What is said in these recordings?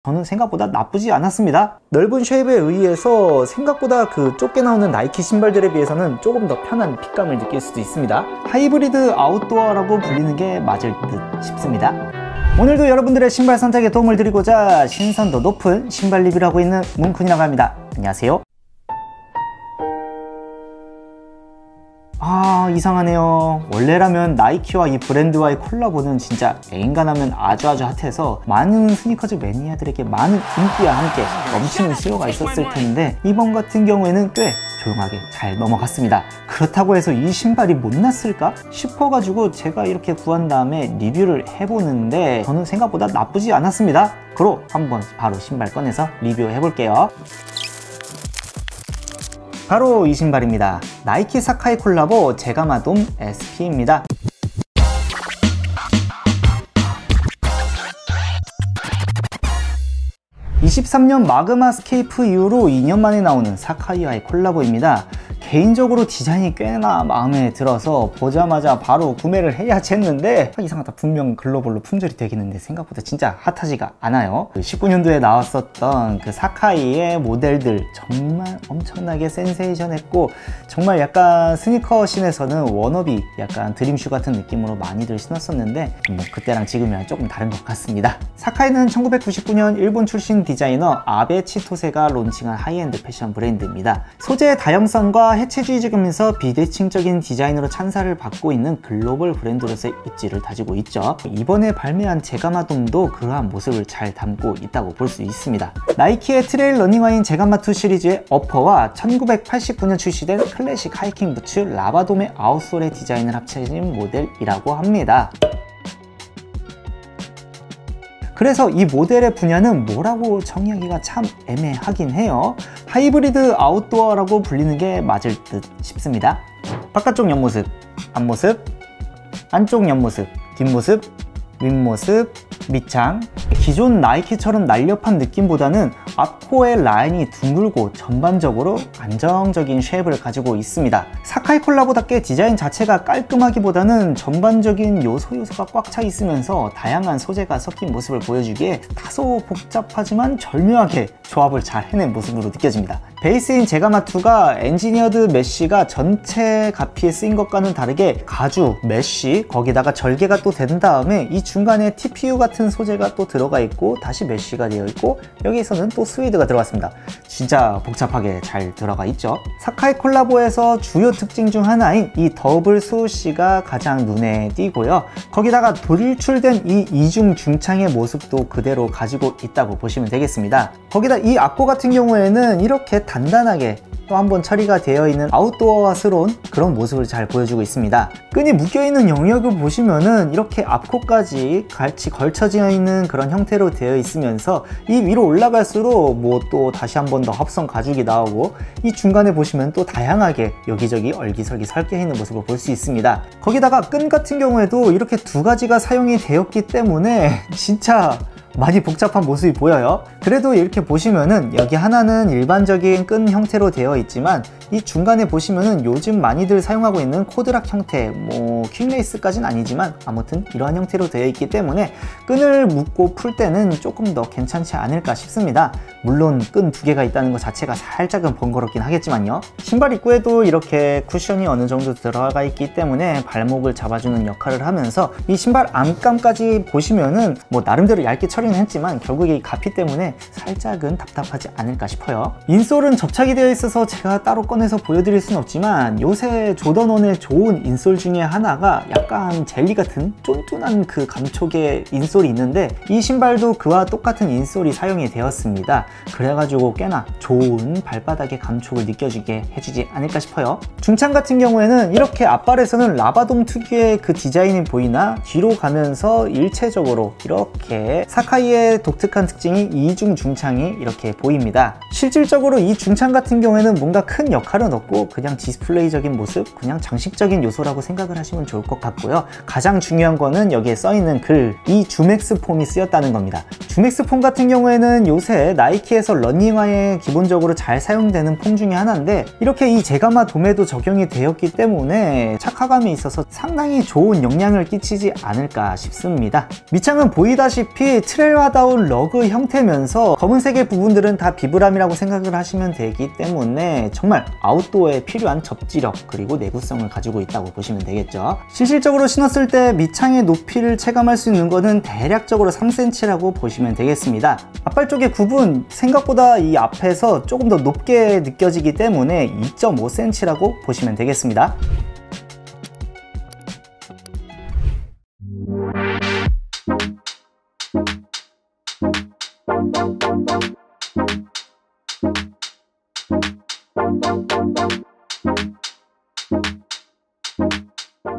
저는 생각보다 나쁘지 않았습니다. 넓은 쉐입에 의해서 생각보다 그 좁게 나오는 나이키 신발들에 비해서는 조금 더 편한 핏감을 느낄 수도 있습니다. 하이브리드 아웃도어라고 불리는 게 맞을 듯 싶습니다. 오늘도 여러분들의 신발 선택에 도움을 드리고자 신선도 높은 신발 리뷰를 하고 있는 문쿤이라고 합니다. 안녕하세요. 이상하네요. 원래라면 나이키와 이 브랜드와의 콜라보는 진짜 애인간하면 아주 핫해서 많은 스니커즈 매니아들에게 많은 인기와 함께 넘치는 수요가 있었을 텐데 이번 같은 경우에는 꽤 조용하게 잘 넘어갔습니다. 그렇다고 해서 이 신발이 못났을까 싶어가지고 제가 이렇게 구한 다음에 리뷰를 해보는데 저는 생각보다 나쁘지 않았습니다. 그럼 한번 바로 신발 꺼내서 리뷰해 볼게요. 바로 이 신발입니다. 나이키 사카이 콜라보 제가마돔 SP입니다. 23년 마그마 스케이프 이후로 2년 만에 나오는 사카이와의 콜라보입니다. 개인적으로 디자인이 꽤나 마음에 들어서 보자마자 바로 구매를 해야지 했는데 이상하다, 분명 글로벌로 품절이 되겠는데 생각보다 진짜 핫하지가 않아요. 19년도에 나왔었던 그 사카이의 모델들 정말 엄청나게 센세이션했고 정말 약간 스니커 씬에서는 워너비 약간 드림슈 같은 느낌으로 많이들 신었었는데 뭐 그때랑 지금이랑 조금 다른 것 같습니다. 사카이는 1999년 일본 출신 디자이너 아베 치토세가 론칭한 하이엔드 패션 브랜드입니다. 소재의 다양성과 해체주의적이면서 비대칭적인 디자인으로 찬사를 받고 있는 글로벌 브랜드로서의 입지를 다지고 있죠. 이번에 발매한 제가마돔도 그러한 모습을 잘 담고 있다고 볼 수 있습니다. 나이키의 트레일 러닝화인 제가마2 시리즈의 어퍼와 1989년 출시된 클래식 하이킹 부츠 라바돔의 아웃솔의 디자인을 합쳐진 모델이라고 합니다. 그래서 이 모델의 분야는 뭐라고 정의하기가 참 애매하긴 해요. 하이브리드 아웃도어라고 불리는 게 맞을 듯 싶습니다. 바깥쪽 옆모습, 앞모습, 안쪽 옆모습, 뒷모습, 윗모습, 밑창. 기존 나이키처럼 날렵한 느낌보다는 앞코의 라인이 둥글고 전반적으로 안정적인 쉐입을 가지고 있습니다. 사카이 콜라보답게 디자인 자체가 깔끔하기보다는 전반적인 요소가 꽉 차 있으면서 다양한 소재가 섞인 모습을 보여주기에 다소 복잡하지만 절묘하게 조합을 잘 해낸 모습으로 느껴집니다. 베이스인 제가마2가 엔지니어드 메쉬가 전체 가피에 쓰인 것과는 다르게 가죽, 메쉬, 거기다가 절개가 또 된 다음에 이 중간에 TPU 같은 소재가 또 들어가 있고 다시 메쉬가 되어 있고 여기에서는 또 스웨이드가 들어갔습니다. 진짜 복잡하게 잘 들어가 있죠. 사카이 콜라보에서 주요 특징 중 하나인 이 더블 스우시가 가장 눈에 띄고요. 거기다가 돌출된 이 이중 중창의 모습도 그대로 가지고 있다고 보시면 되겠습니다. 거기다 이 앞코 같은 경우에는 이렇게 단단하게 또 한번 처리가 되어 있는 아웃도어스러운 그런 모습을 잘 보여주고 있습니다. 끈이 묶여있는 영역을 보시면은 이렇게 앞코까지 같이 걸쳐져 있는 그런 형태로 되어 있으면서 이 위로 올라갈수록 뭐 또 다시 한번 더 합성 가죽이 나오고 이 중간에 보시면 또 다양하게 여기저기 얼기설기 섞여 있는 모습을 볼 수 있습니다. 거기다가 끈 같은 경우에도 이렇게 두 가지가 사용이 되었기 때문에 진짜 많이 복잡한 모습이 보여요. 그래도 이렇게 보시면은 여기 하나는 일반적인 끈 형태로 되어 있지만 이 중간에 보시면은 요즘 많이들 사용하고 있는 코드락 형태, 뭐 퀵레이스까지는 아니지만 아무튼 이러한 형태로 되어 있기 때문에 끈을 묶고 풀 때는 조금 더 괜찮지 않을까 싶습니다. 물론 끈 두 개가 있다는 것 자체가 살짝은 번거롭긴 하겠지만요. 신발 입구에도 이렇게 쿠션이 어느 정도 들어가 있기 때문에 발목을 잡아주는 역할을 하면서 이 신발 안감까지 보시면은 뭐 나름대로 얇게 처리는 했지만 결국에 이 가피 때문에 살짝은 답답하지 않을까 싶어요. 인솔은 접착이 되어 있어서 제가 따로 꺼내서 보여드릴 순 없지만 요새 조던1의 좋은 인솔 중에 하나가 약간 젤리 같은 쫀쫀한 그 감촉의 인솔이 있는데 이 신발도 그와 똑같은 인솔이 사용이 되었습니다. 그래가지고 꽤나 좋은 발바닥의 감촉을 느껴지게 해주지 않을까 싶어요. 중창 같은 경우에는 이렇게 앞발에서는 라바돔 특유의 그 디자인이 보이나 뒤로 가면서 일체적으로 이렇게 사카이의 독특한 특징이 이중 중창이 이렇게 보입니다. 실질적으로 이 중창 같은 경우에는 뭔가 큰 역할을 역할은 없고 그냥 디스플레이적인 모습, 그냥 장식적인 요소라고 생각을 하시면 좋을 것 같고요. 가장 중요한 거는 여기에 써있는 글, 이 주맥스 폼이 쓰였다는 겁니다. 주맥스 폼 같은 경우에는 요새 나이키에서 러닝화에 기본적으로 잘 사용되는 폼 중에 하나인데, 이렇게 이 제가마 돔에도 적용이 되었기 때문에 착화감에 있어서 상당히 좋은 영향을 끼치지 않을까 싶습니다. 밑창은 보이다시피 트레일화다운 러그 형태면서 검은색의 부분들은 다 비브람이라고 생각을 하시면 되기 때문에 정말 아웃도어에 필요한 접지력 그리고 내구성을 가지고 있다고 보시면 되겠죠. 실질적으로 신었을 때 밑창의 높이를 체감할 수 있는 것은 대략적으로 3cm라고 보시면 되겠습니다. 앞발 쪽의 굽은 생각보다 이 앞에서 조금 더 높게 느껴지기 때문에 2.5cm라고 보시면 되겠습니다.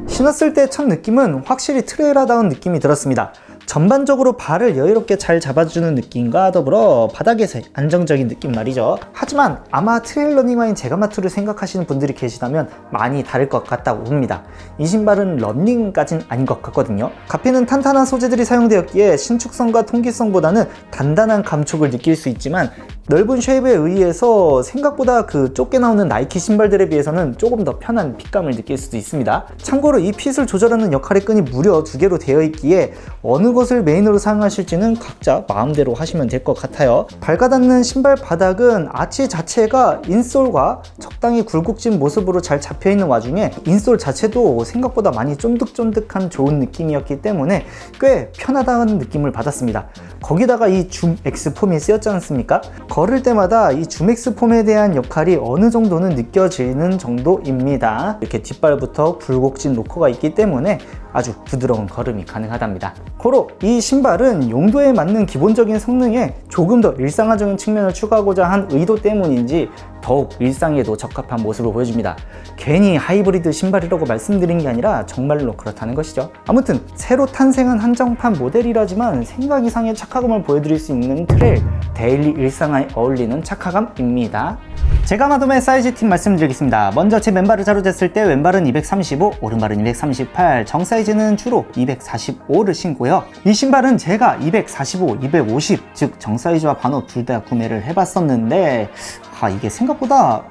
신었을 때 첫 느낌은 확실히 트레일러다운 느낌이 들었습니다. 전반적으로 발을 여유롭게 잘 잡아주는 느낌과 더불어 바닥에서의 안정적인 느낌 말이죠. 하지만 아마 트레일 러닝화인 제가마2를 생각하시는 분들이 계시다면 많이 다를 것 같다고 봅니다. 이 신발은 런닝까진 아닌 것 같거든요. 갓핀은 탄탄한 소재들이 사용되었기에 신축성과 통기성보다는 단단한 감촉을 느낄 수 있지만, 넓은 쉐입에 의해서 생각보다 그 좁게 나오는 나이키 신발들에 비해서는 조금 더 편한 핏감을 느낄 수도 있습니다. 참고로 이 핏을 조절하는 역할의 끈이 무려 2개로 되어 있기에 어느 것을 메인으로 사용하실지는 각자 마음대로 하시면 될 것 같아요. 발가 닿는 신발 바닥은 아치 자체가 인솔과 적당히 굴곡진 모습으로 잘 잡혀있는 와중에 인솔 자체도 생각보다 많이 쫀득쫀득한 좋은 느낌이었기 때문에 꽤 편하다는 느낌을 받았습니다. 거기다가 이 줌X 폼이 쓰였지 않습니까? 걸을 때마다 이 줌X 폼에 대한 역할이 어느 정도는 느껴지는 정도입니다. 이렇게 뒷발부터 굴곡진 로커가 있기 때문에 아주 부드러운 걸음이 가능하답니다. 고로 이 신발은 용도에 맞는 기본적인 성능에 조금 더 일상화적인 측면을 추가하고자 한 의도 때문인지 더욱 일상에도 적합한 모습을 보여줍니다. 괜히 하이브리드 신발이라고 말씀드린 게 아니라 정말로 그렇다는 것이죠. 아무튼 새로 탄생한 한정판 모델이라지만 생각 이상의 착화감을 보여드릴 수 있는 트레일, 데일리 일상화에 어울리는 착화감입니다. 제가마돔의 사이즈 팁 말씀드리겠습니다. 먼저 제 맨발을 자로 쟀을 때 왼발은 235, 오른발은 238, 정 사이즈는 주로 245를 신고요. 이 신발은 제가 245, 250, 즉 정 사이즈와 반업 둘 다 구매를 해봤었는데 이게 생각보다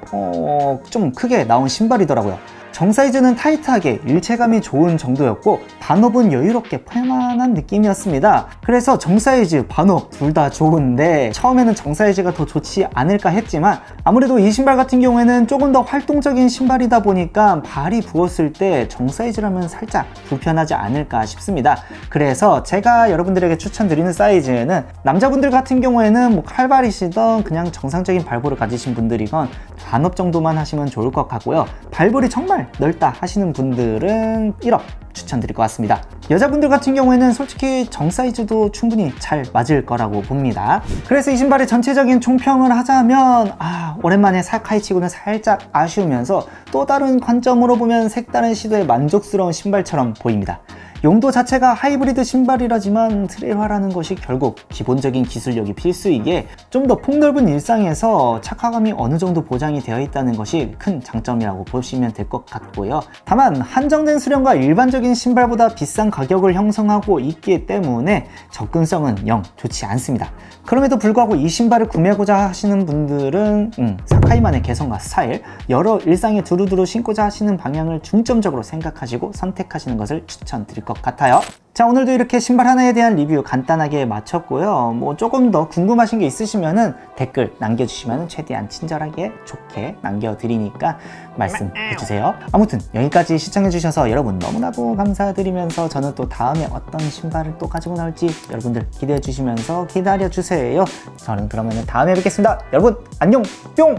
좀 크게 나온 신발이더라고요. 정 사이즈는 타이트하게 일체감이 좋은 정도였고 반업은 여유롭게 편안한 느낌이었습니다. 그래서 정 사이즈, 반업 둘 다 좋은데 처음에는 정 사이즈가 더 좋지 않을까 했지만 아무래도 이 신발 같은 경우에는 조금 더 활동적인 신발이다 보니까 발이 부었을 때 정 사이즈라면 살짝 불편하지 않을까 싶습니다. 그래서 제가 여러분들에게 추천드리는 사이즈는 남자분들 같은 경우에는 뭐 칼발이시던 그냥 정상적인 발볼을 가지신 분들이건 반업 정도만 하시면 좋을 것 같고요. 발볼이 정말 넓다 하시는 분들은 1업 추천드릴 것 같습니다. 여자분들 같은 경우에는 솔직히 정 사이즈도 충분히 잘 맞을 거라고 봅니다. 그래서 이 신발의 전체적인 총평을 하자면 오랜만에 사카이 치고는 살짝 아쉬우면서 또 다른 관점으로 보면 색다른 시도에 만족스러운 신발처럼 보입니다. 용도 자체가 하이브리드 신발이라지만 트레일화라는 것이 결국 기본적인 기술력이 필수이기에 좀 더 폭넓은 일상에서 착화감이 어느 정도 보장이 되어 있다는 것이 큰 장점이라고 보시면 될 것 같고요. 다만 한정된 수량과 일반적인 신발보다 비싼 가격을 형성하고 있기 때문에 접근성은 영 좋지 않습니다. 그럼에도 불구하고 이 신발을 구매하고자 하시는 분들은 사카이만의 개성과 스타일, 여러 일상에 두루두루 신고자 하시는 방향을 중점적으로 생각하시고 선택하시는 것을 추천드릴 것 같아요. 자, 오늘도 이렇게 신발 하나에 대한 리뷰 간단하게 마쳤고요. 뭐 조금 더 궁금하신 게 있으시면은 댓글 남겨주시면 최대한 친절하게 좋게 남겨드리니까 말씀해주세요. 아무튼 여기까지 시청해주셔서 여러분 너무나도 감사드리면서 저는 또 다음에 어떤 신발을 또 가지고 나올지 여러분들 기대해주시면서 기다려주세요. 저는 그러면 다음에 뵙겠습니다. 여러분 안녕 뿅!